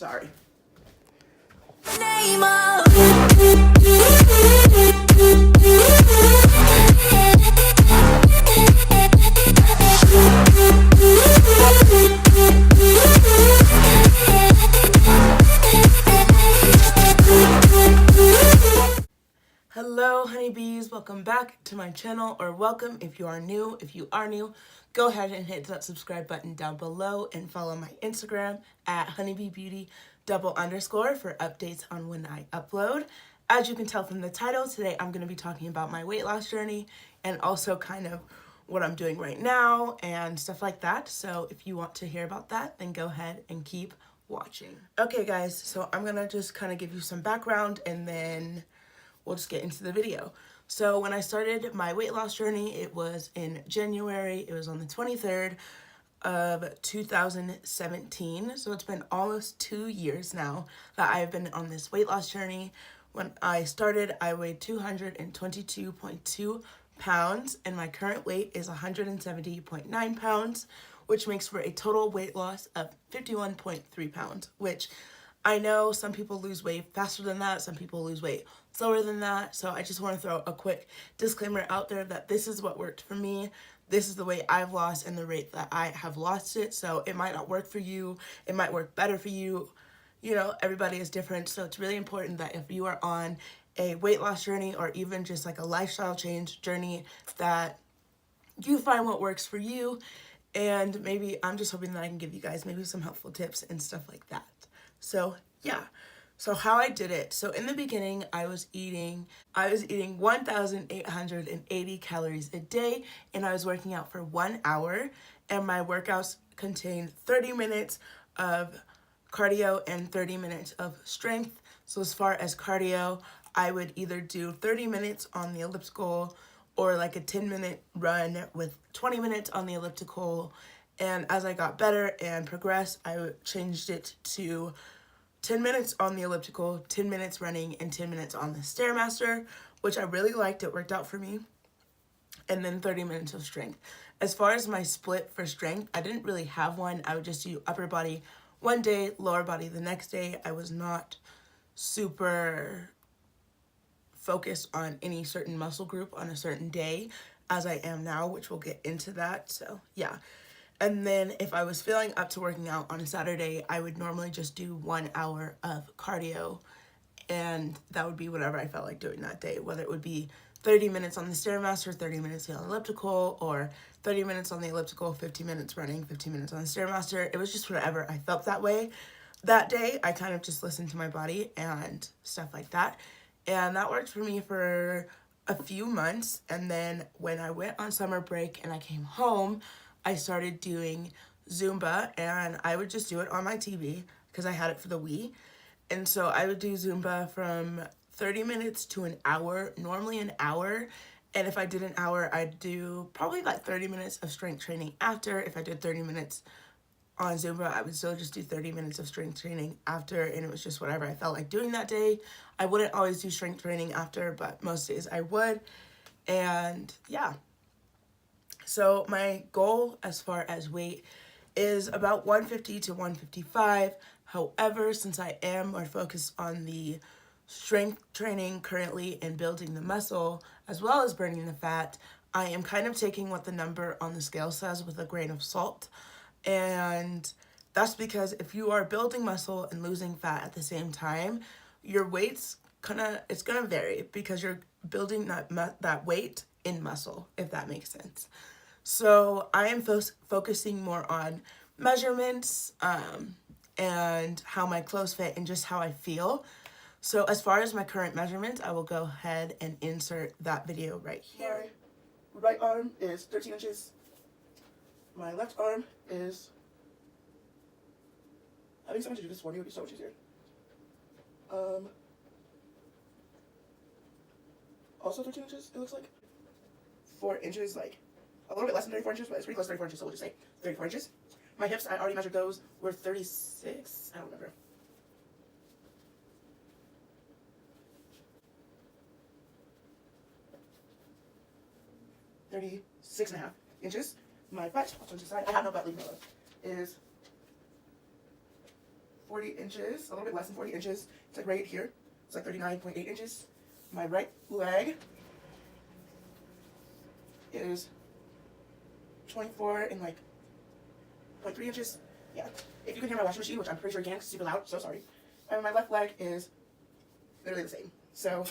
Sorry. Hello honeybees, welcome back to my channel, or welcome if you are new. If you are new, go ahead and hit that subscribe button down below and follow my Instagram at honeybeebeauty__ for updates on when I upload. As you can tell from the title, today I'm going to be talking about my weight loss journey and also kind of what I'm doing right now and stuff like that. So if you want to hear about that, then go ahead and keep watching. Okay guys, so I'm going to just kind of give you some background and then we'll just get into the video. So when I started my weight loss journey, it was in January. It was on the 23rd of 2017. So it's been almost 2 years now that I've been on this weight loss journey. When I started, I weighed 222.2 pounds and my current weight is 170.9 pounds, which makes for a total weight loss of 51.3 pounds, which I know some people lose weight faster than that, some people lose weight slower than that, so I just want to throw a quick disclaimer out there that this is what worked for me. This is the weight I've lost and the rate that I have lost it, so it might not work for you, it might work better for you. You know, everybody is different, so it's really important that if you are on a weight loss journey or even just like a lifestyle change journey, that you find what works for you. And maybe I'm just hoping that I can give you guys maybe some helpful tips and stuff like that. So yeah, so how I did it. So in the beginning, I was eating 1,880 calories a day, and I was working out for 1 hour, and my workouts contained 30 minutes of cardio and 30 minutes of strength. So as far as cardio, I would either do 30 minutes on the elliptical or like a 10-minute run with 20 minutes on the elliptical. And as I got better and progressed, I changed it to 10 minutes on the elliptical, 10 minutes running, and 10 minutes on the Stairmaster, which I really liked. It worked out for me. And then 30 minutes of strength. As far as my split for strength, I didn't really have one. I would just do upper body one day, lower body the next day. I was not super focused on any certain muscle group on a certain day as I am now, which we'll get into that. So yeah. And then if I was feeling up to working out on a Saturday, I would normally just do 1 hour of cardio, and that would be whatever I felt like doing that day, whether it would be 30 minutes on the Stairmaster, 30 minutes on the elliptical, or 30 minutes on the elliptical, 15 minutes running, 15 minutes on the Stairmaster. It was just whatever I felt that way. That day, I kind of just listened to my body and stuff like that. And that worked for me for a few months. And then when I went on summer break and I came home, I started doing Zumba, and I would just do it on my TV because I had it for the Wii. And so I would do Zumba from 30 minutes to an hour, normally an hour. And if I did an hour, I'd do probably like 30 minutes of strength training after. If I did 30 minutes on Zumba, I would still just do 30 minutes of strength training after, and it was just whatever I felt like doing that day. I wouldn't always do strength training after, but most days I would. And yeah. So my goal as far as weight is about 150 to 155. However, since I am more focused on the strength training currently and building the muscle as well as burning the fat, I am kind of taking what the number on the scale says with a grain of salt. And that's because if you are building muscle and losing fat at the same time, your weight's it's gonna vary because you're building that weight in muscle, if that makes sense. So I am focusing more on measurements and how my clothes fit and just how I feel. So as far as my current measurements, I will go ahead and insert that video right here. My right arm is 13 inches. My left arm is... Having someone to do this for me would be so much easier. Also 13 inches, it looks like. 4 inches, like a little bit less than 34 inches, but it's pretty close to 34 inches, so we'll just say 34 inches. My hips, I already measured those, were 36, I don't remember. $36.5 inches. My butt, I'll turn to the side, I have no butt, leave me alone, is 40 inches, a little bit less than 40 inches. It's like right here. It's like 39.8 inches. My right leg is 24 and like 0.3 inches. Yeah. If you can hear my washing machine, which I'm pretty sure you can, it's super loud, so sorry. And my left leg is literally the same. So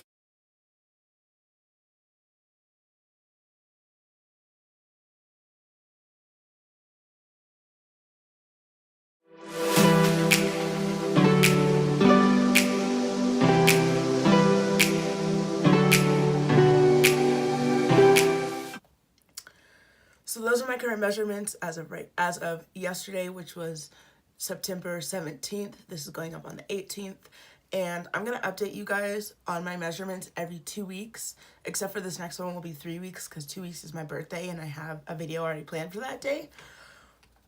those are my current measurements as of yesterday, which was September 17th. This is going up on the 18th. And I'm going to update you guys on my measurements every 2 weeks, except for this next one will be 3 weeks because 2 weeks is my birthday and I have a video already planned for that day.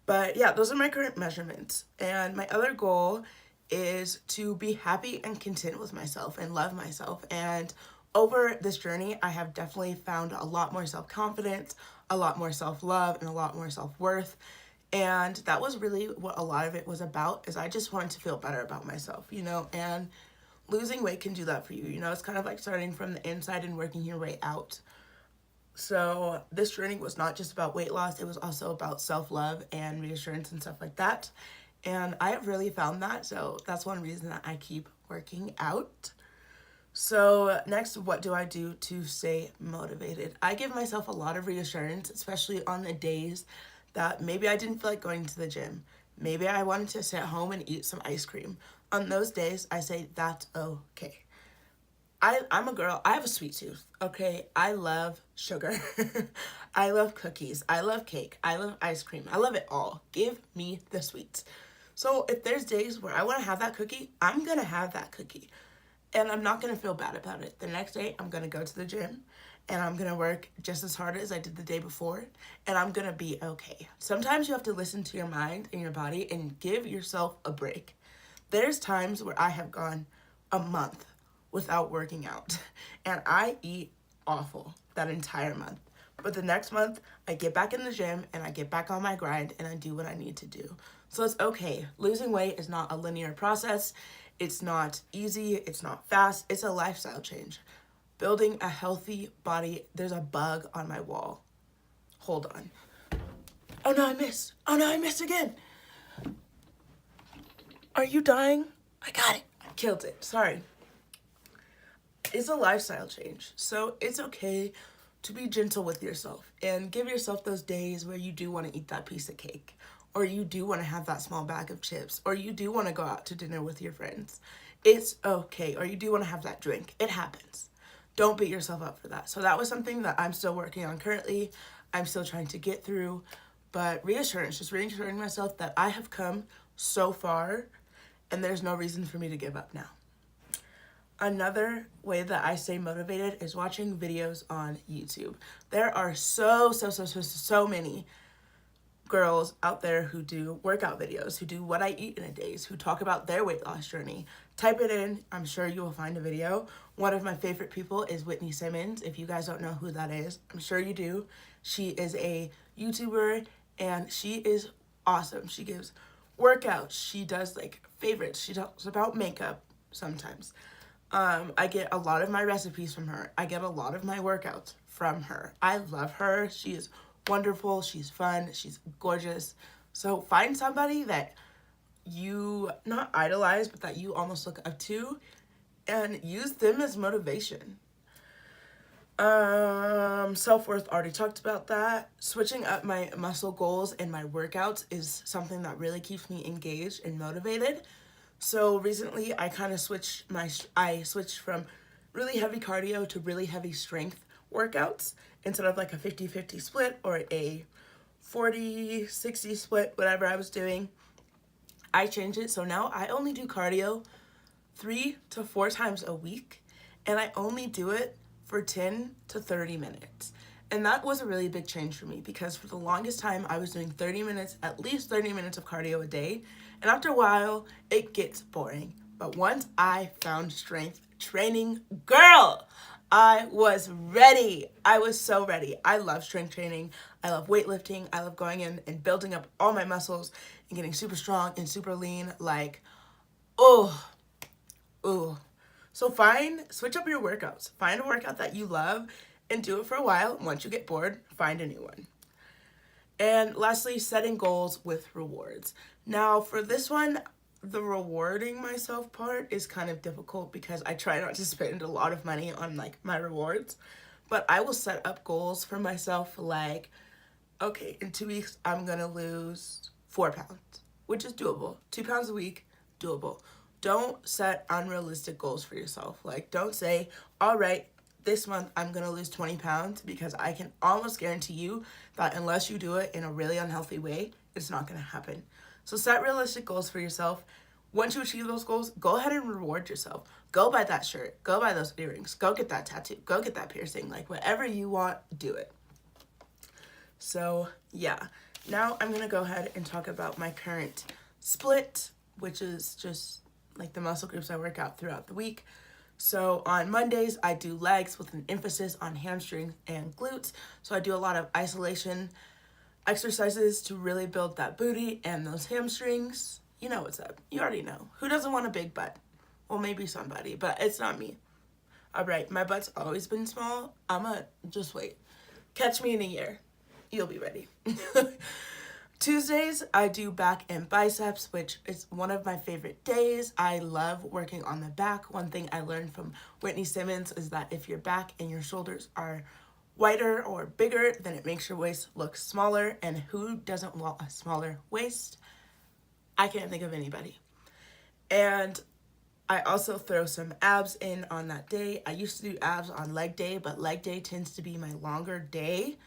But yeah, those are my current measurements. And my other goal is to be happy and content with myself and love myself. And over this journey, I have definitely found a lot more self-confidence, a lot more self-love, and a lot more self-worth. And that was really what a lot of it was about, is I just wanted to feel better about myself, you know, and losing weight can do that for you. You know, it's kind of like starting from the inside and working your way out. So this journey was not just about weight loss, it was also about self-love and reassurance and stuff like that. And I have really found that, so that's one reason that I keep working out. So next, what do I do to stay motivated? I give myself a lot of reassurance, especially on the days that maybe I didn't feel like going to the gym. Maybe I wanted to sit at home and eat some ice cream. On those days, I say, that's okay. I'm a girl. I have a sweet tooth, okay? I love sugar. I love cookies. I love cake. I love ice cream. I love it all. Give me the sweets. So if there's days where I want to have that cookie, I'm going to have that cookie. And I'm not going to feel bad about it. The next day, I'm going to go to the gym and I'm going to work just as hard as I did the day before, and I'm going to be okay. Sometimes you have to listen to your mind and your body and give yourself a break. There's times where I have gone a month without working out, and I eat awful that entire month. But the next month, I get back in the gym and I get back on my grind and I do what I need to do. So it's okay. Losing weight is not a linear process. It's not easy. It's not fast. It's a lifestyle change. Building a healthy body. There's a bug on my wall. Hold on. Oh no, I missed. Oh no, I missed again. Are you dying? I got it. I killed it. Sorry. It's a lifestyle change. So it's okay to be gentle with yourself and give yourself those days where you do want to eat that piece of cake, or you do want to have that small bag of chips, or you do want to go out to dinner with your friends. It's okay. Or you do want to have that drink. It happens. Don't beat yourself up for that. So that was something that I'm still working on currently. I'm still trying to get through, but reassurance, just reassuring myself that I have come so far and there's no reason for me to give up now. Another way that I stay motivated is watching videos on YouTube. There are so many girls out there who do workout videos, who do what I eat in a day, who talk about their weight loss journey. Type it in, I'm sure you will find a video. One of my favorite people is Whitney Simmons. If you guys don't know who that is, I'm sure you do. She is a YouTuber and she is awesome. She gives workouts. She does like favorites. She talks about makeup sometimes. I get a lot of my recipes from her. I get a lot of my workouts from her. I love her. She is wonderful. She's fun. She's gorgeous. So find somebody that you not idolize, but that you almost look up to, and use them as motivation. Self-worth, already talked about that. Switching up my muscle goals and my workouts is something that really keeps me engaged and motivated. So recently I kind of switched from really heavy cardio to really heavy strength workouts. Instead of like a 50-50 split or a 40-60 split, whatever I was doing, I changed it. So now I only do cardio 3 to 4 times a week, and I only do it for 10 to 30 minutes. And that was a really big change for me, because for the longest time I was doing 30 minutes, at least 30 minutes of cardio a day. And after a while, it gets boring. But once I found strength training, girl, I was ready. I was so ready. I love strength training. I love weightlifting. I love going in and building up all my muscles and getting super strong and super lean. Like, Oh, oh. So switch up your workouts. Find a workout that you love and do it for a while. Once you get bored, find a new one. And lastly, setting goals with rewards. Now, for this one, the rewarding myself part is kind of difficult because I try not to spend a lot of money on like my rewards, but I will set up goals for myself like, okay, in 2 weeks, I'm gonna lose 4 pounds, which is doable. 2 pounds a week, doable. Don't set unrealistic goals for yourself. Like, don't say, all right, this month I'm gonna lose 20 pounds, because I can almost guarantee you that unless you do it in a really unhealthy way, it's not gonna happen. So set realistic goals for yourself. Once you achieve those goals, go ahead and reward yourself. Go buy that shirt, go buy those earrings, go get that tattoo, go get that piercing, like whatever you want, do it. So yeah, now I'm gonna go ahead and talk about my current split, which is just like the muscle groups I work out throughout the week. So on Mondays, I do legs with an emphasis on hamstrings and glutes. So I do a lot of isolation exercises to really build that booty and those hamstrings. You know what's up. You already know. Who doesn't want a big butt? Well, maybe somebody, but it's not me. All right, my butt's always been small. Just wait. Catch me in a year. You'll be ready. Tuesdays, I do back and biceps, which is one of my favorite days. I love working on the back. One thing I learned from Whitney Simmons is that if your back and your shoulders are wider or bigger, then it makes your waist look smaller. And who doesn't want a smaller waist? I can't think of anybody. And I also throw some abs in on that day. I used to do abs on leg day, but leg day tends to be my longer day.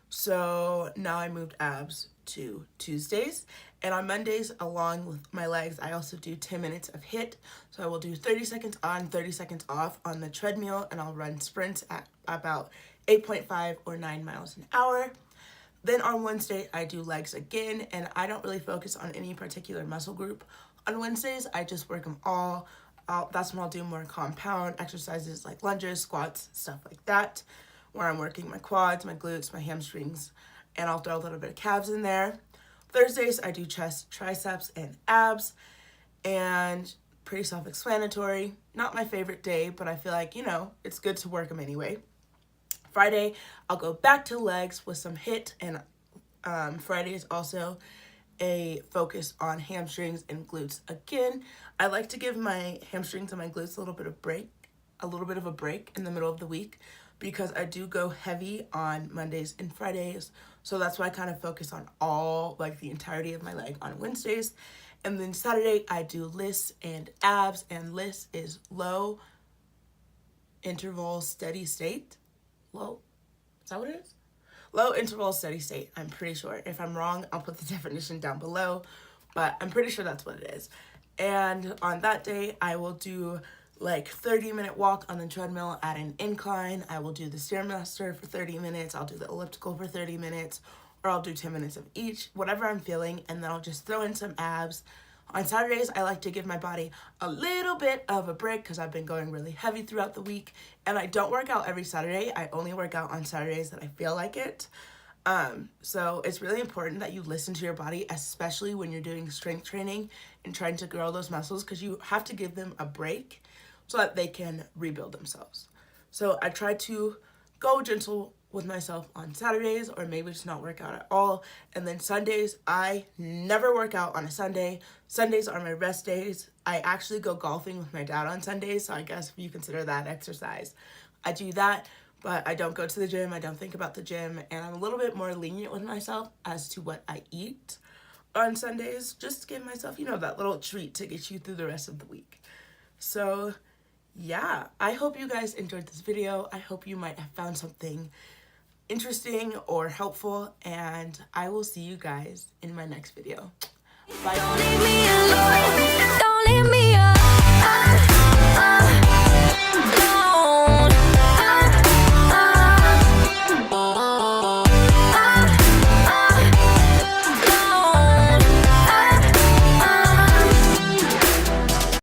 So now I moved abs to Tuesdays. And on Mondays, along with my legs, I also do 10 minutes of HIIT. So I will do 30 seconds on, 30 seconds off on the treadmill, and I'll run sprints at about 8.5 or 9 miles an hour. Then on Wednesday, I do legs again, and I don't really focus on any particular muscle group. On Wednesdays, I just work them all. That's when I'll do more compound exercises like lunges, squats, stuff like that, where I'm working my quads, my glutes, my hamstrings, and I'll throw a little bit of calves in there. Thursdays, I do chest, triceps, and abs, and pretty self-explanatory. Not my favorite day, but I feel like, it's good to work them anyway. Friday, I'll go back to legs with some HIIT, and Friday is also a focus on hamstrings and glutes. Again, I like to give my hamstrings and my glutes a little bit of a break in the middle of the week, because I do go heavy on Mondays and Fridays. So that's why I kind of focus on the entirety of my leg on Wednesdays. And then Saturday, I do lifts and abs, and lifts is low interval steady state. Low, is that what it is? Low interval steady state, I'm pretty sure. If I'm wrong, I'll put the definition down below, but I'm pretty sure that's what it is. And on that day, I will do like 30-minute walk on the treadmill at an incline. I will do the Stairmaster for 30 minutes. I'll do the elliptical for 30 minutes, or I'll do 10 minutes of each, whatever I'm feeling, and then I'll just throw in some abs. On Saturdays, I like to give my body a little bit of a break because I've been going really heavy throughout the week, and I don't work out every Saturday. I only work out on Saturdays that I feel like it. So it's really important that you listen to your body, especially when you're doing strength training and trying to grow those muscles, because you have to give them a break so that they can rebuild themselves. So I try to go gentle with myself on Saturdays, or maybe just not work out at all. And then Sundays, I never work out on a Sunday. Sundays are my rest days. I actually go golfing with my dad on Sundays, so I guess if you consider that exercise, I do that, but I don't go to the gym. I don't think about the gym, and I'm a little bit more lenient with myself as to what I eat on Sundays, just to give myself, that little treat to get you through the rest of the week. So yeah, I hope you guys enjoyed this video. I hope you might have found something interesting or helpful, and I will see you guys in my next video. Bye. Don't leave me alone. Don't leave me alone.